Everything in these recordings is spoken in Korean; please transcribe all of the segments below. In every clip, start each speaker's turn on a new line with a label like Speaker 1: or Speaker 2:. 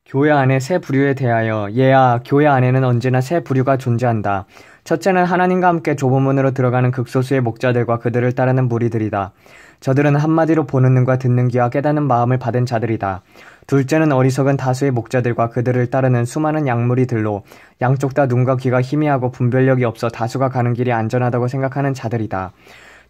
Speaker 1: 교회 안의 세 부류에 대하여 얘야 교회 안에는 언제나 세 부류가 존재한다. 첫째는 하나님과 함께 좁은 문으로 들어가는 극소수의 목자들과 그들을 따르는 무리들이다. 저들은 한마디로 보는 눈과 듣는 귀와 깨닫는 마음을 받은 자들이다. 둘째는 어리석은 다수의 목자들과 그들을 따르는 수많은 양무리들로 양쪽 다 눈과 귀가 희미하고 분별력이 없어 다수가 가는 길이 안전하다고 생각하는 자들이다.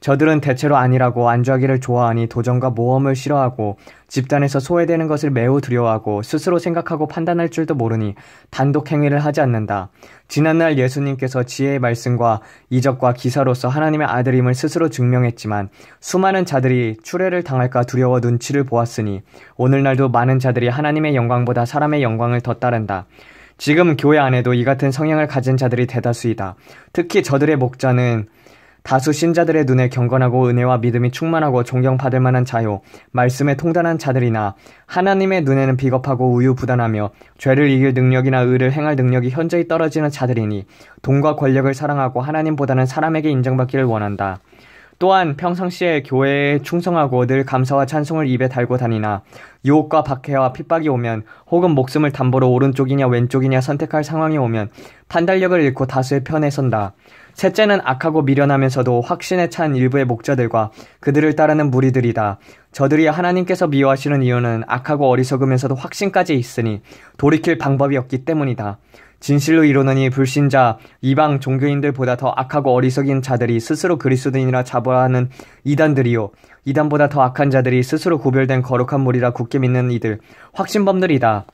Speaker 1: 저들은 대체로 안일하고 안주하기를 좋아하니 도전과 모험을 싫어하고 집단에서 소외되는 것을 매우 두려워하고 스스로 생각하고 판단할 줄도 모르니 단독 행위를 하지 않는다. 지난날 예수님께서 지혜의 말씀과 이적과 기사로서 하나님의 아들임을 스스로 증명했지만 수많은 자들이 추례를 당할까 두려워 눈치를 보았으니 오늘날도 많은 자들이 하나님의 영광보다 사람의 영광을 더 따른다. 지금 교회 안에도 이 같은 성향을 가진 자들이 대다수이다. 특히 저들의 목자는 다수 신자들의 눈에 경건하고 은혜와 믿음이 충만하고 존경받을 만한 자요, 말씀에 통달한 자들이나 하나님의 눈에는 비겁하고 우유부단하며 죄를 이길 능력이나 의를 행할 능력이 현저히 떨어지는 자들이니 돈과 권력을 사랑하고 하나님보다는 사람에게 인정받기를 원한다. 또한 평상시에 교회에 충성하고 늘 감사와 찬송을 입에 달고 다니나 유혹과 박해와 핍박이 오면 혹은 목숨을 담보로 오른쪽이냐 왼쪽이냐 선택할 상황이 오면 판단력을 잃고 다수의 편에 선다. 셋째는 악하고 미련하면서도 확신에 찬 일부의 목자들과 그들을 따르는 무리들이다. 저들이 하나님께서 미워하시는 이유는 악하고 어리석으면서도 확신까지 있으니 돌이킬 방법이 없기 때문이다. 진실로 이르노니 불신자 이방 종교인들보다 더 악하고 어리석인 자들이 스스로 그리스도인이라 자부하는 이단들이요, 이단보다 더 악한 자들이 스스로 구별된 거룩한 무리라 굳게 믿는 이들 확신범들이다.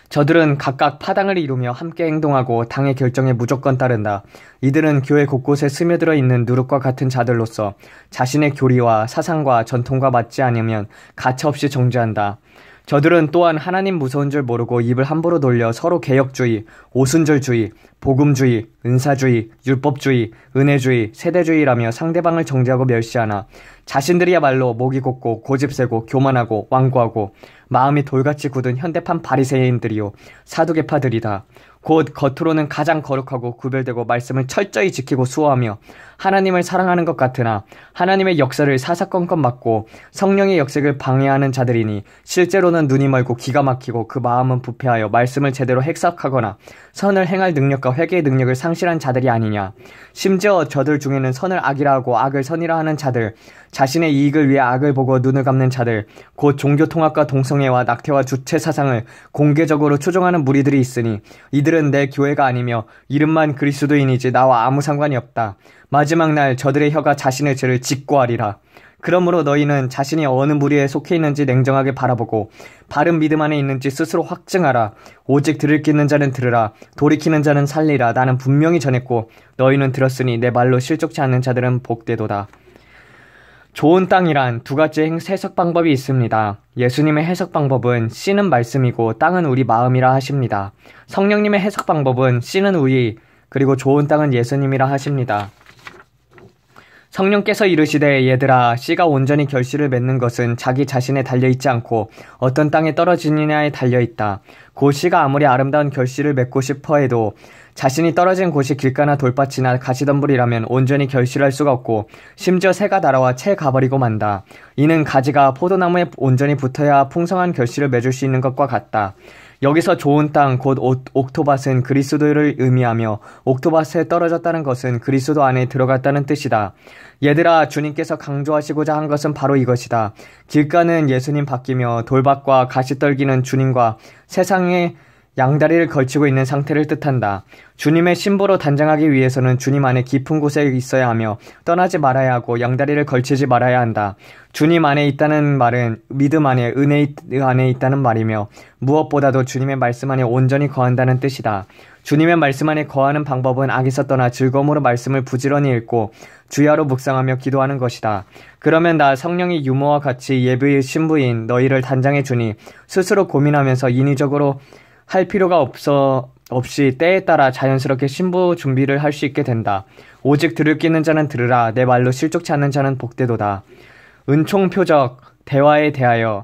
Speaker 1: 저들은 각각 파당을 이루며 함께 행동하고 당의 결정에 무조건 따른다. 이들은 교회 곳곳에 스며들어 있는 누룩과 같은 자들로서 자신의 교리와 사상과 전통과 맞지 않으면 가차없이 정죄한다. 저들은 또한 하나님 무서운 줄 모르고 입을 함부로 돌려 서로 개혁주의, 오순절주의, 복음주의, 은사주의, 율법주의, 은혜주의, 세대주의라며 상대방을 정죄하고 멸시하나 자신들이야말로 목이 곧고 고집세고 교만하고 완고하고 마음이 돌같이 굳은 현대판 바리새인들이요 사두개파들이다. 곧 겉으로는 가장 거룩하고 구별되고 말씀을 철저히 지키고 수호하며 하나님을 사랑하는 것 같으나 하나님의 역사를 사사건건 막고 성령의 역색을 방해하는 자들이니 실제로는 눈이 멀고 기가 막히고 그 마음은 부패하여 말씀을 제대로 해석하거나 선을 행할 능력과 회개의 능력을 상실한 자들이 아니냐. 심지어 저들 중에는 선을 악이라 하고 악을 선이라 하는 자들, 자신의 이익을 위해 악을 보고 눈을 감는 자들, 곧 종교통합과 동성애와 낙태와 주체사상을 공개적으로 추종하는 무리들이 있으니 이들은 내 교회가 아니며 이름만 그리스도인이지 나와 아무 상관이 없다. 마지막 날 저들의 혀가 자신의 죄를 직고하리라. 그러므로 너희는 자신이 어느 무리에 속해 있는지 냉정하게 바라보고 바른 믿음 안에 있는지 스스로 확증하라. 오직 들을 끼는 자는 들으라. 돌이키는 자는 살리라. 나는 분명히 전했고 너희는 들었으니 내 말로 실족치 않는 자들은 복되도다. 좋은 땅이란 두 가지 해석 방법이 있습니다. 예수님의 해석 방법은 씨는 말씀이고 땅은 우리 마음이라 하십니다. 성령님의 해석 방법은 씨는 우리 그리고 좋은 땅은 예수님이라 하십니다. 성령께서 이르시되 얘들아 씨가 온전히 결실을 맺는 것은 자기 자신에 달려있지 않고 어떤 땅에 떨어지느냐에 달려있다. 그 씨가 아무리 아름다운 결실을 맺고 싶어 해도 자신이 떨어진 곳이 길가나 돌밭이나 가시덤불이라면 온전히 결실할 수가 없고 심지어 새가 날아와 채 가버리고 만다. 이는 가지가 포도나무에 온전히 붙어야 풍성한 결실을 맺을 수 있는 것과 같다. 여기서 좋은 땅 곧 옥토밭은 그리스도를 의미하며 옥토밭에 떨어졌다는 것은 그리스도 안에 들어갔다는 뜻이다. 얘들아 주님께서 강조하시고자 한 것은 바로 이것이다. 길가는 예수님 밖이며 돌밭과 가시떨기는 주님과 세상에 양다리를 걸치고 있는 상태를 뜻한다. 주님의 신부로 단장하기 위해서는 주님 안에 깊은 곳에 있어야 하며 떠나지 말아야 하고 양다리를 걸치지 말아야 한다. 주님 안에 있다는 말은 믿음 안에 은혜 안에 있다는 말이며 무엇보다도 주님의 말씀 안에 온전히 거한다는 뜻이다. 주님의 말씀 안에 거하는 방법은 악에서 떠나 즐거움으로 말씀을 부지런히 읽고 주야로 묵상하며 기도하는 것이다. 그러면 나 성령이 유모와 같이 예비의 신부인 너희를 단장해 주니 스스로 고민하면서 인위적으로 할 필요가 없이 때에 따라 자연스럽게 신부 준비를 할 수 있게 된다. 오직 들을 끼는 자는 들으라. 내 말로 실족치 않는 자는 복되도다. 은총표적 대화에 대하여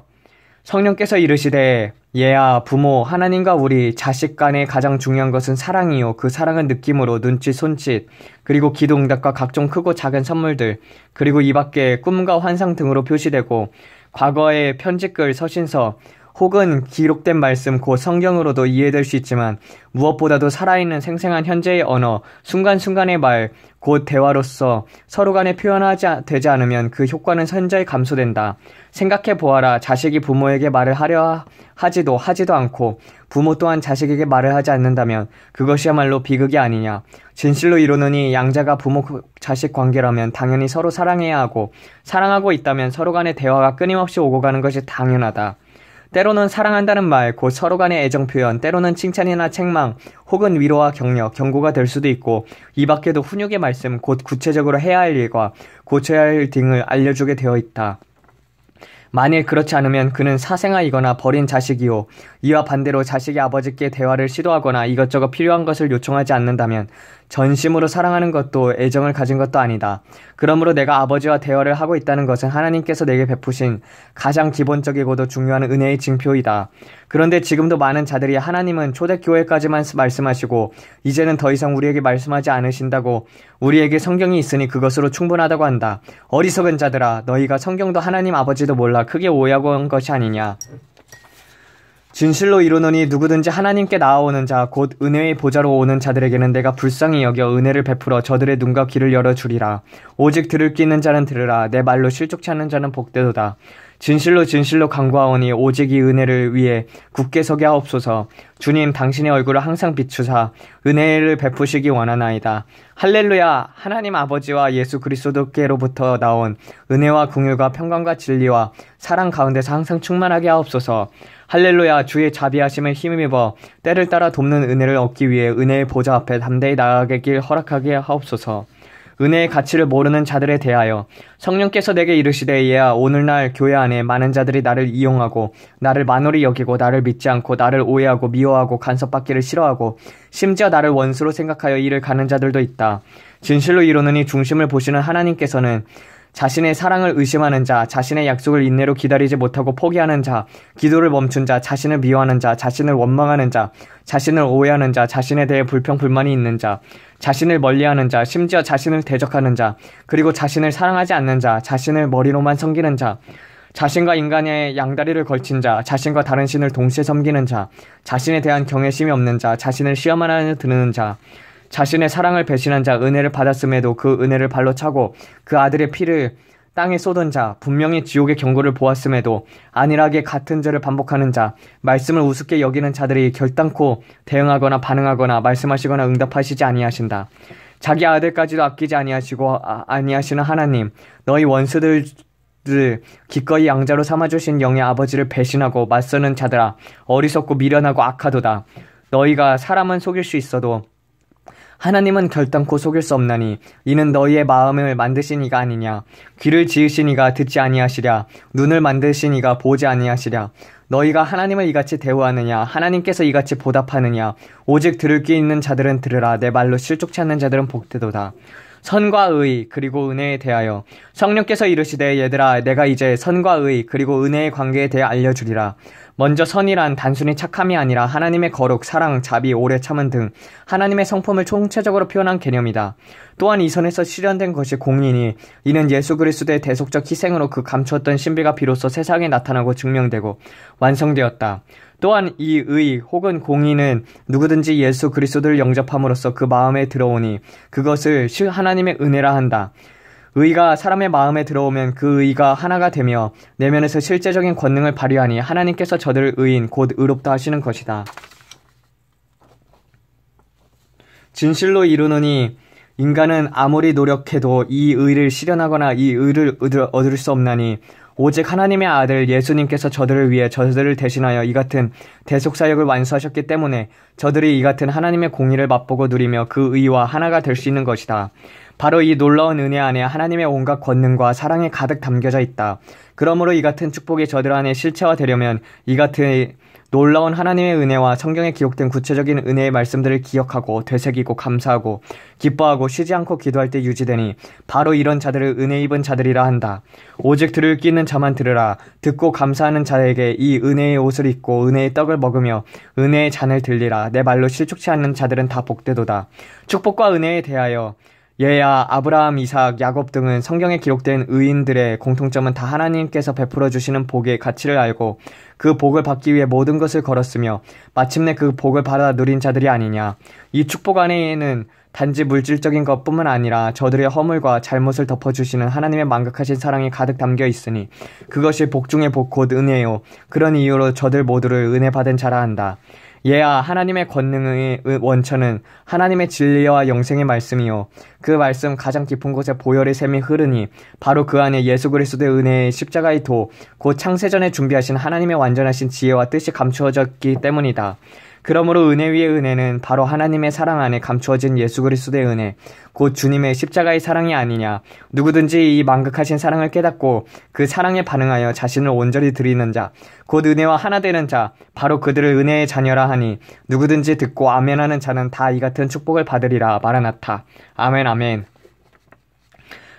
Speaker 1: 성령께서 이르시되 얘야 부모 하나님과 우리 자식 간의 가장 중요한 것은 사랑이요 그 사랑은 느낌으로 눈짓 손짓 그리고 기도 응답과 각종 크고 작은 선물들 그리고 이 밖에 꿈과 환상 등으로 표시되고 과거의 편지글 서신서 혹은 기록된 말씀 곧 성경으로도 이해될 수 있지만 무엇보다도 살아있는 생생한 현재의 언어, 순간순간의 말, 곧 대화로서 서로 간에 되지 않으면 그 효과는 현저히 감소된다. 생각해 보아라. 자식이 부모에게 말을 하려 하지도 않고 부모 또한 자식에게 말을 하지 않는다면 그것이야말로 비극이 아니냐. 진실로 이르노니 양자가 부모 자식 관계라면 당연히 서로 사랑해야 하고 사랑하고 있다면 서로 간의 대화가 끊임없이 오고 가는 것이 당연하다. 때로는 사랑한다는 말, 곧 서로 간의 애정 표현, 때로는 칭찬이나 책망, 혹은 위로와 격려, 경고가 될 수도 있고 이 밖에도 훈육의 말씀, 곧 구체적으로 해야 할 일과 고쳐야 할 일 등을 알려주게 되어 있다. 만일 그렇지 않으면 그는 사생아이거나 버린 자식이요. 이와 반대로 자식이 아버지께 대화를 시도하거나 이것저것 필요한 것을 요청하지 않는다면 전심으로 사랑하는 것도 애정을 가진 것도 아니다. 그러므로 내가 아버지와 대화를 하고 있다는 것은 하나님께서 내게 베푸신 가장 기본적이고도 중요한 은혜의 징표이다. 그런데 지금도 많은 자들이 하나님은 초대교회까지만 말씀하시고 이제는 더 이상 우리에게 말씀하지 않으신다고 우리에게 성경이 있으니 그것으로 충분하다고 한다. 어리석은 자들아, 너희가 성경도 하나님 아버지도 몰라 크게 오해하고 한 것이 아니냐. 진실로 이르노니 누구든지 하나님께 나아오는 자 곧 은혜의 보좌로 오는 자들에게는 내가 불쌍히 여겨 은혜를 베풀어 저들의 눈과 귀를 열어주리라. 오직 들을 귀 있는 자는 들으라. 내 말로 실족치 않는 자는 복되도다. 진실로 간구하오니 오직 이 은혜를 위해 굳게 서게 하옵소서. 주님, 당신의 얼굴을 항상 비추사 은혜를 베푸시기 원하나이다. 할렐루야. 하나님 아버지와 예수 그리스도께로부터 나온 은혜와 긍휼과 평강과 진리와 사랑 가운데서 항상 충만하게 하옵소서. 할렐루야. 주의 자비하심을 힘입어 때를 따라 돕는 은혜를 얻기 위해 은혜의 보좌 앞에 담대히 나아가길 허락하게 하옵소서. 은혜의 가치를 모르는 자들에 대하여 성령께서 내게 이르시되 얘야, 오늘날 교회 안에 많은 자들이 나를 이용하고 나를 만홀히 여기고 나를 믿지 않고 나를 오해하고 미워하고 간섭받기를 싫어하고 심지어 나를 원수로 생각하여 이를 가는 자들도 있다. 진실로 이르노니 중심을 보시는 하나님께서는 자신의 사랑을 의심하는 자, 자신의 약속을 인내로 기다리지 못하고 포기하는 자, 기도를 멈춘 자, 자신을 미워하는 자, 자신을 원망하는 자, 자신을 오해하는 자, 자신에 대해 불평불만이 있는 자, 자신을 멀리하는 자, 심지어 자신을 대적하는 자, 그리고 자신을 사랑하지 않는 자, 자신을 머리로만 섬기는 자, 자신과 인간의 양다리를 걸친 자, 자신과 다른 신을 동시에 섬기는 자, 자신에 대한 경외심이 없는 자, 자신을 시험하려 드는 자, 자신의 사랑을 배신한 자, 은혜를 받았음에도 그 은혜를 발로 차고 그 아들의 피를 땅에 쏟은 자, 분명히 지옥의 경고를 보았음에도 안일하게 같은 죄를 반복하는 자, 말씀을 우습게 여기는 자들이 결단코 대응하거나 반응하거나 말씀하시거나 응답하시지 아니하신다. 자기 아들까지도 아끼지 아니하시는 하나님, 너희 원수들을 기꺼이 양자로 삼아주신 영의 아버지를 배신하고 맞서는 자들아, 어리석고 미련하고 악하도다. 너희가 사람은 속일 수 있어도 하나님은 결단코 속일 수 없나니 이는 너희의 마음을 만드신 이가 아니냐. 귀를 지으신 이가 듣지 아니하시랴. 눈을 만드신 이가 보지 아니하시랴. 너희가 하나님을 이같이 대우하느냐. 하나님께서 이같이 보답하느냐. 오직 들을 귀 있는 자들은 들으라. 내 말로 실족치 않는 자들은 복되도다. 선과 의 그리고 은혜에 대하여 성령께서 이르시되 얘들아, 내가 이제 선과 의 그리고 은혜의 관계에 대해 알려주리라. 먼저 선이란 단순히 착함이 아니라 하나님의 거룩, 사랑, 자비, 오래 참은 등 하나님의 성품을 총체적으로 표현한 개념이다. 또한 이 선에서 실현된 것이 공의니 이는 예수 그리스도의 대속적 희생으로 그 감추었던 신비가 비로소 세상에 나타나고 증명되고 완성되었다. 또한 이 의 혹은 공의는 누구든지 예수 그리스도를 영접함으로써 그 마음에 들어오니 그것을 하나님의 은혜라 한다. 의가 사람의 마음에 들어오면 그 의가 하나가 되며 내면에서 실제적인 권능을 발휘하니 하나님께서 저들을 의인 곧 의롭다 하시는 것이다. 진실로 이르노니 인간은 아무리 노력해도 이 의를 실현하거나 이 의를 얻을 수 없나니 오직 하나님의 아들 예수님께서 저들을 위해 저들을 대신하여 이 같은 대속사역을 완수하셨기 때문에 저들이 이 같은 하나님의 공의를 맛보고 누리며 그 의와 하나가 될 수 있는 것이다. 바로 이 놀라운 은혜 안에 하나님의 온갖 권능과 사랑이 가득 담겨져 있다. 그러므로 이 같은 축복이 저들 안에 실체화되려면 이 같은 놀라운 하나님의 은혜와 성경에 기록된 구체적인 은혜의 말씀들을 기억하고 되새기고 감사하고 기뻐하고 쉬지 않고 기도할 때 유지되니 바로 이런 자들을 은혜 입은 자들이라 한다. 오직 들을 귀 있는 자만 들으라. 듣고 감사하는 자에게 이 은혜의 옷을 입고 은혜의 떡을 먹으며 은혜의 잔을 들리라. 내 말로 실족치 않는 자들은 다 복되도다. 축복과 은혜에 대하여 얘야 아브라함, 이삭, 야곱 등은 성경에 기록된 의인들의 공통점은 다 하나님께서 베풀어 주시는 복의 가치를 알고 그 복을 받기 위해 모든 것을 걸었으며 마침내 그 복을 받아 누린 자들이 아니냐. 이 축복 안에는 단지 물질적인 것뿐만 아니라 저들의 허물과 잘못을 덮어주시는 하나님의 만극하신 사랑이 가득 담겨 있으니 그것이 복 중의 복 곧 은혜요. 그런 이유로 저들 모두를 은혜 받은 자라 한다. 얘야 하나님의 권능의 원천은 하나님의 진리와 영생의 말씀이요. 그 말씀 가장 깊은 곳에 보혈의 샘이 흐르니 바로 그 안에 예수 그리스도의 은혜의 십자가의 도 곧 창세전에 준비하신 하나님의 완전하신 지혜와 뜻이 감추어졌기 때문이다. 그러므로 은혜 위의 은혜는 바로 하나님의 사랑 안에 감추어진 예수 그리스도의 은혜, 곧 주님의 십자가의 사랑이 아니냐. 누구든지 이 만극하신 사랑을 깨닫고 그 사랑에 반응하여 자신을 온전히 드리는 자, 곧 은혜와 하나 되는 자, 바로 그들을 은혜의 자녀라 하니 누구든지 듣고 아멘하는 자는 다 이 같은 축복을 받으리라. 마라나타. 아멘 아멘.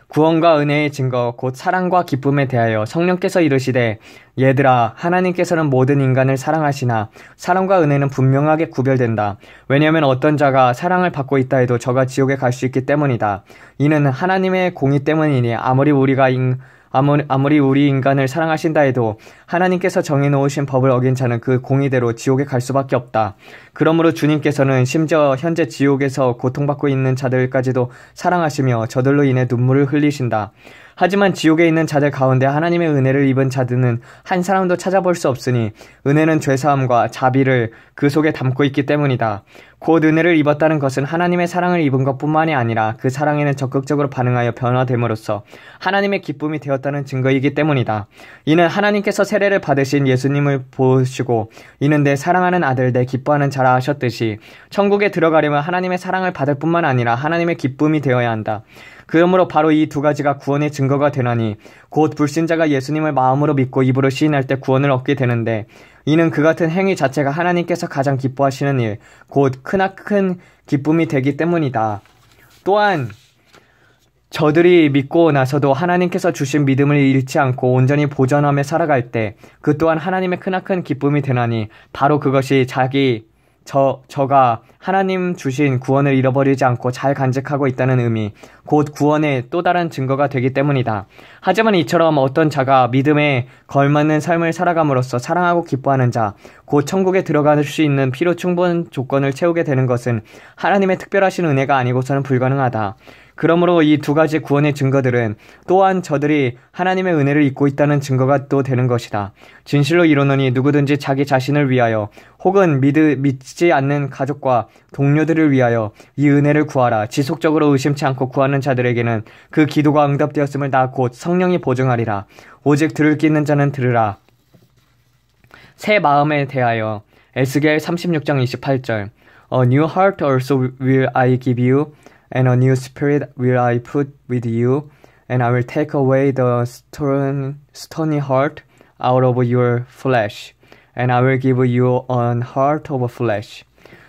Speaker 1: 구원과 은혜의 증거 곧 사랑과 기쁨에 대하여 성령께서 이르시되 얘들아 하나님께서는 모든 인간을 사랑하시나 사랑과 은혜는 분명하게 구별된다. 왜냐하면 어떤 자가 사랑을 받고 있다 해도 저가 지옥에 갈 수 있기 때문이다. 이는 하나님의 공의 때문이니 아무리 우리 인간을 사랑하신다 해도 하나님께서 정해놓으신 법을 어긴 자는 그 공의대로 지옥에 갈 수밖에 없다. 그러므로 주님께서는 심지어 현재 지옥에서 고통받고 있는 자들까지도 사랑하시며 저들로 인해 눈물을 흘리신다. 하지만 지옥에 있는 자들 가운데 하나님의 은혜를 입은 자들은 한 사람도 찾아볼 수 없으니 은혜는 죄사함과 자비를 그 속에 담고 있기 때문이다. 곧 은혜를 입었다는 것은 하나님의 사랑을 입은 것뿐만이 아니라 그 사랑에는 적극적으로 반응하여 변화됨으로써 하나님의 기쁨이 되었다는 증거이기 때문이다. 이는 하나님께서 세례를 받으신 예수님을 보시고 이는 내 사랑하는 아들 내 기뻐하는 자라 하셨듯이 천국에 들어가려면 하나님의 사랑을 받을 뿐만 아니라 하나님의 기쁨이 되어야 한다. 그러므로 바로 이 두 가지가 구원의 증거가 되나니 곧 불신자가 예수님을 마음으로 믿고 입으로 시인할 때 구원을 얻게 되는데 이는 그 같은 행위 자체가 하나님께서 가장 기뻐하시는 일, 곧 크나큰 기쁨이 되기 때문이다. 또한 저들이 믿고 나서도 하나님께서 주신 믿음을 잃지 않고 온전히 보존하며 살아갈 때 그 또한 하나님의 크나큰 기쁨이 되나니 바로 그것이 저가 하나님 주신 구원을 잃어버리지 않고 잘 간직하고 있다는 의미, 곧 구원의 또 다른 증거가 되기 때문이다. 하지만 이처럼 어떤 자가 믿음에 걸맞는 삶을 살아감으로써 사랑하고 기뻐하는 자, 곧 천국에 들어갈 수 있는 필요 충분 조건을 채우게 되는 것은 하나님의 특별하신 은혜가 아니고서는 불가능하다. 그러므로 이 두 가지 구원의 증거들은 또한 저들이 하나님의 은혜를 입고 있다는 증거가 또 되는 것이다. 진실로 이르노니 누구든지 자기 자신을 위하여 혹은 믿지 않는 가족과 동료들을 위하여 이 은혜를 구하라. 지속적으로 의심치 않고 구하는 자들에게는 그 기도가 응답되었음을 다 곧 성령이 보증하리라. 오직 들을 귀 있는 자는 들으라. 새 마음에 대하여 에스겔 36장 28절 A new heart also will I give you and a new spirit will I put with you, and I will take away the stony heart out of your flesh, and I will give you an heart of flesh.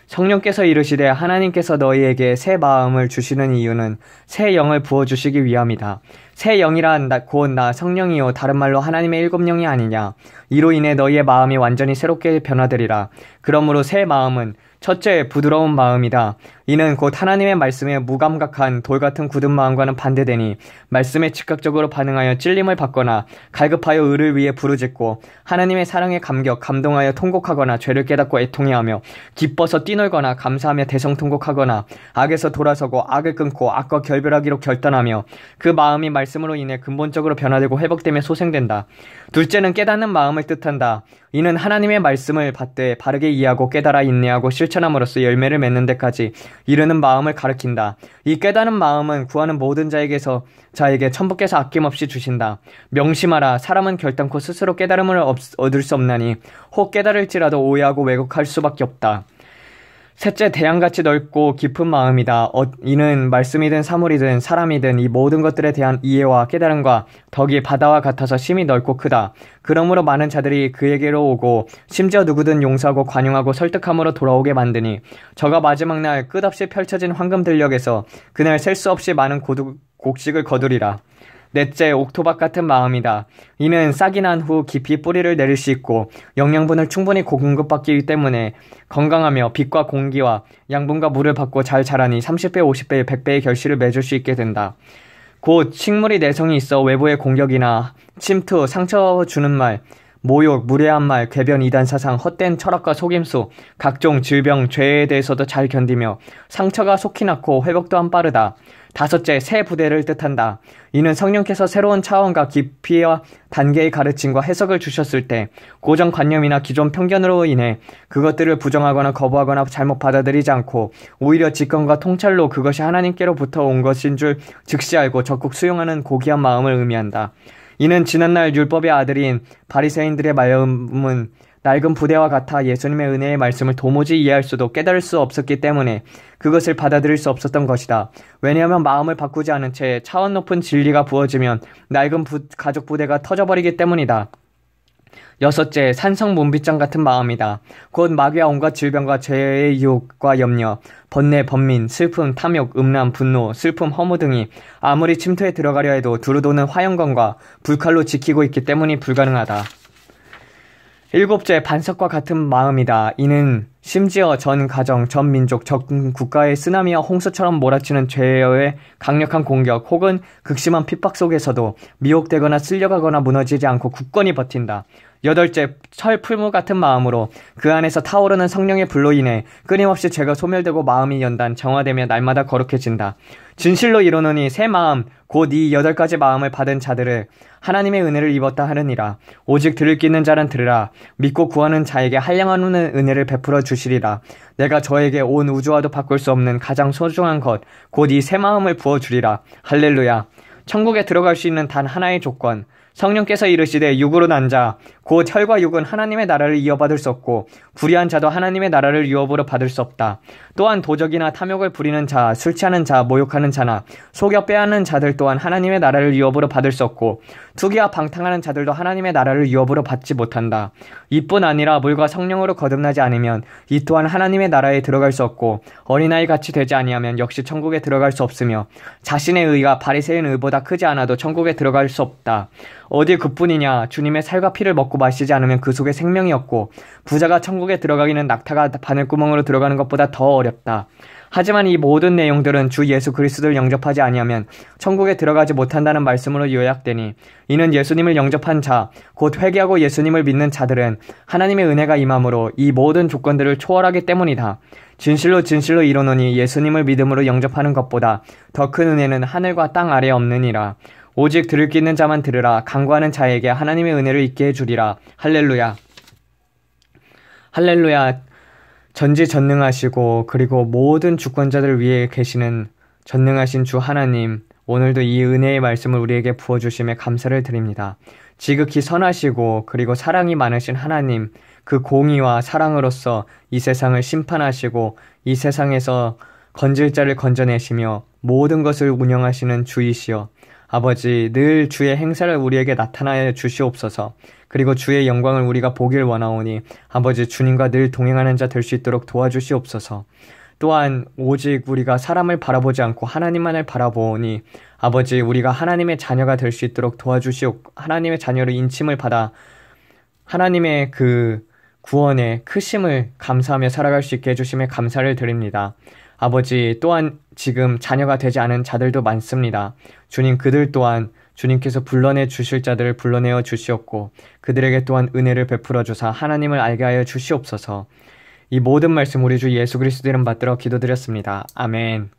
Speaker 1: 성령께서 이르시되 하나님께서 너희에게 새 마음을 주시는 이유는 새 영을 부어주시기 위함이다. 새 영이란 곧 나 성령이요 다른 말로 하나님의 일곱 영이 아니냐. 이로 인해 너희의 마음이 완전히 새롭게 변화되리라. 그러므로 새 마음은 첫째 부드러운 마음이다. 이는 곧 하나님의 말씀에 무감각한 돌같은 굳은 마음과는 반대되니 말씀에 즉각적으로 반응하여 찔림을 받거나 갈급하여 의를 위해 부르짖고 하나님의 사랑에 감동하여 통곡하거나 죄를 깨닫고 애통해하며 기뻐서 뛰놀거나 감사하며 대성통곡하거나 악에서 돌아서고 악을 끊고 악과 결별하기로 결단하며 그 마음이 말씀으로 인해 근본적으로 변화되고 회복되며 소생된다. 둘째는 깨닫는 마음을 뜻한다. 이는 하나님의 말씀을 받되 바르게 이해하고 깨달아 인내하고 실천함으로써 열매를 맺는 데까지 이르는 마음을 가리킨다. 이 깨달은 마음은 구하는 모든 자에게 천부께서 아낌없이 주신다. 명심하라. 사람은 결단코 스스로 깨달음을 얻을 수 없나니 혹 깨달을지라도 오해하고 왜곡할 수밖에 없다. 셋째, 대양같이 넓고 깊은 마음이다. 이는 말씀이든 사물이든 사람이든 이 모든 것들에 대한 이해와 깨달음과 덕이 바다와 같아서 심히 넓고 크다. 그러므로 많은 자들이 그에게로 오고 심지어 누구든 용서하고 관용하고 설득함으로 돌아오게 만드니 저가 마지막 날 끝없이 펼쳐진 황금 들녘에서 그날 셀 수 없이 많은 곡식을 거두리라. 넷째, 옥토박 같은 마음이다. 이는 싹이 난 후 깊이 뿌리를 내릴 수 있고 영양분을 충분히 공급받기 때문에 건강하며 빛과 공기와 양분과 물을 받고 잘 자라니 30배, 50배, 100배의 결실을 맺을 수 있게 된다. 곧 식물이 내성이 있어 외부의 공격이나 침투, 상처 주는 말, 모욕, 무례한 말, 궤변, 이단 사상, 헛된 철학과 속임수, 각종 질병, 죄에 대해서도 잘 견디며 상처가 속히 낫고 회복 또한 빠르다. 다섯째, 새 부대를 뜻한다. 이는 성령께서 새로운 차원과 깊이와 단계의 가르침과 해석을 주셨을 때 고정관념이나 기존 편견으로 인해 그것들을 부정하거나 거부하거나 잘못 받아들이지 않고 오히려 직관과 통찰로 그것이 하나님께로부터 온 것인 줄 즉시 알고 적극 수용하는 고귀한 마음을 의미한다. 이는 지난날 율법의 아들인 바리새인들의 마음은 낡은 부대와 같아 예수님의 은혜의 말씀을 도무지 이해할 수도 깨달을 수 없었기 때문에 그것을 받아들일 수 없었던 것이다. 왜냐하면 마음을 바꾸지 않은 채 차원 높은 진리가 부어지면 낡은 가족 부대가 터져버리기 때문이다. 여섯째, 산성 문빗장 같은 마음이다. 곧 마귀와 온갖 질병과 죄의 유혹과 염려, 번뇌, 번민, 슬픔, 탐욕, 음란, 분노, 슬픔, 허무 등이 아무리 침투에 들어가려 해도 두루도는 화영광과 불칼로 지키고 있기 때문이 불가능하다. 일곱째, 반석과 같은 마음이다. 이는 심지어 전 가정, 전 민족, 전 국가의 쓰나미와 홍수처럼 몰아치는 죄의 강력한 공격 혹은 극심한 핍박 속에서도 미혹되거나 쓸려가거나 무너지지 않고 굳건히 버틴다. 여덟째, 철 풀무 같은 마음으로 그 안에서 타오르는 성령의 불로 인해 끊임없이 죄가 소멸되고 마음이 연단, 정화되며 날마다 거룩해진다. 진실로 이르노니 새 마음, 곧 이 8가지 마음을 받은 자들을 하나님의 은혜를 입었다 하느니라. 오직 들을 끼는 자는 들으라. 믿고 구하는 자에게 한량한 은혜를 베풀어 주시리라. 내가 저에게 온 우주와도 바꿀 수 없는 가장 소중한 것, 곧 이 새 마음을 부어주리라. 할렐루야. 천국에 들어갈 수 있는 단 하나의 조건, 성령께서 이르시되 육으로 난 자, 곧 혈과 육은 하나님의 나라를 이어받을 수 없고 불의한 자도 하나님의 나라를 유업으로 받을 수 없다. 또한 도적이나 탐욕을 부리는 자, 술 취하는 자, 모욕하는 자나 속여 빼앗는 자들 또한 하나님의 나라를 유업으로 받을 수 없고 투기와 방탕하는 자들도 하나님의 나라를 유업으로 받지 못한다. 이뿐 아니라 물과 성령으로 거듭나지 않으면 이 또한 하나님의 나라에 들어갈 수 없고 어린아이 같이 되지 아니하면 역시 천국에 들어갈 수 없으며 자신의 의가 바리새인 의보다 크지 않아도 천국에 들어갈 수 없다. 어디 그뿐이냐. 주님의 살과 피를 먹고 마시지 않으면 그 속에 생명이 없고 부자가 천국에 들어가기는 낙타가 바늘구멍으로 들어가는 것보다 더 어렵다. 하지만 이 모든 내용들은 주 예수 그리스도를 영접하지 아니하면 천국에 들어가지 못한다는 말씀으로 요약되니 이는 예수님을 영접한 자, 곧 회개하고 예수님을 믿는 자들은 하나님의 은혜가 임함으로 이 모든 조건들을 초월하기 때문이다. 진실로 진실로 이르노니 예수님을 믿음으로 영접하는 것보다 더 큰 은혜는 하늘과 땅 아래에 없느니라. 오직 들을 끼는 자만 들으라. 간구하는 자에게 하나님의 은혜를 있게 해주리라. 할렐루야. 할렐루야. 전지전능하시고 그리고 모든 주권자들 위에 계시는 전능하신 주 하나님, 오늘도 이 은혜의 말씀을 우리에게 부어주심에 감사를 드립니다. 지극히 선하시고 그리고 사랑이 많으신 하나님, 그 공의와 사랑으로서 이 세상을 심판하시고 이 세상에서 건질 자를 건져내시며 모든 것을 운영하시는 주이시여, 아버지, 늘 주의 행사를 우리에게 나타나여 주시옵소서. 그리고 주의 영광을 우리가 보길 원하오니 아버지, 주님과 늘 동행하는 자 될 수 있도록 도와주시옵소서. 또한 오직 우리가 사람을 바라보지 않고 하나님만을 바라보니 아버지, 우리가 하나님의 자녀가 될 수 있도록 하나님의 자녀로 인침을 받아 하나님의 그 구원의 크심을 감사하며 살아갈 수 있게 해주심에 감사를 드립니다. 아버지, 또한 지금 자녀가 되지 않은 자들도 많습니다. 주님, 그들 또한 주님께서 불러내 주실 자들을 불러내어 주시옵고 그들에게 또한 은혜를 베풀어 주사 하나님을 알게 하여 주시옵소서. 이 모든 말씀 우리 주 예수 그리스도 이름 받들어 기도드렸습니다. 아멘.